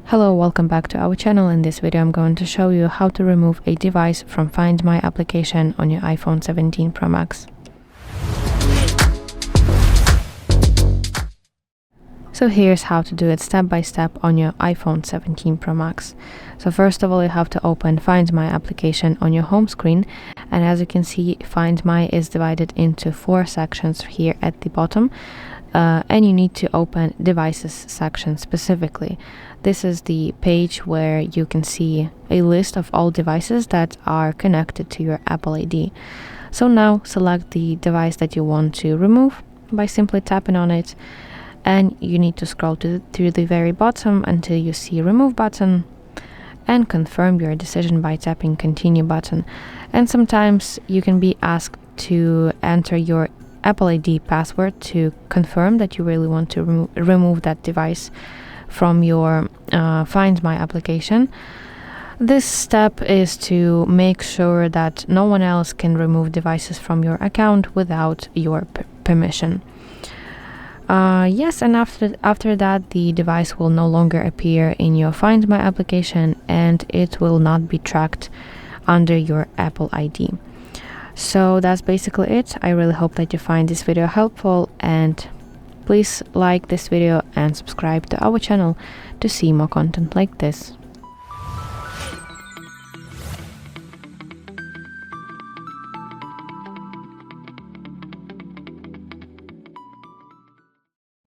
Hello, welcome back to our channel. In this video I'm going to show you how to remove a device from Find My application on your iPhone 17 Pro Max. So here's how to do it step by step on your iPhone 17 Pro Max. So first of all, you have to open Find My application on your home screen, and as you can see, Find My is divided into 4 sections here at the bottom. And you need to open Devices section specifically. This is the page where you can see a list of all devices that are connected to your Apple ID. So now select the device that you want to remove by simply tapping on it, and you need to scroll to the very bottom until you see Remove button and confirm your decision by tapping Continue button. And sometimes you can be asked to enter your Apple ID password to confirm that you really want to remove that device from your Find My application. This step is to make sure that no one else can remove devices from your account without your permission. Yes, and after that, the device will no longer appear in your Find My application and it will not be tracked under your Apple ID. So that's basically it. I really hope that you find this video helpful, and please like this video and subscribe to our channel to see more content like this.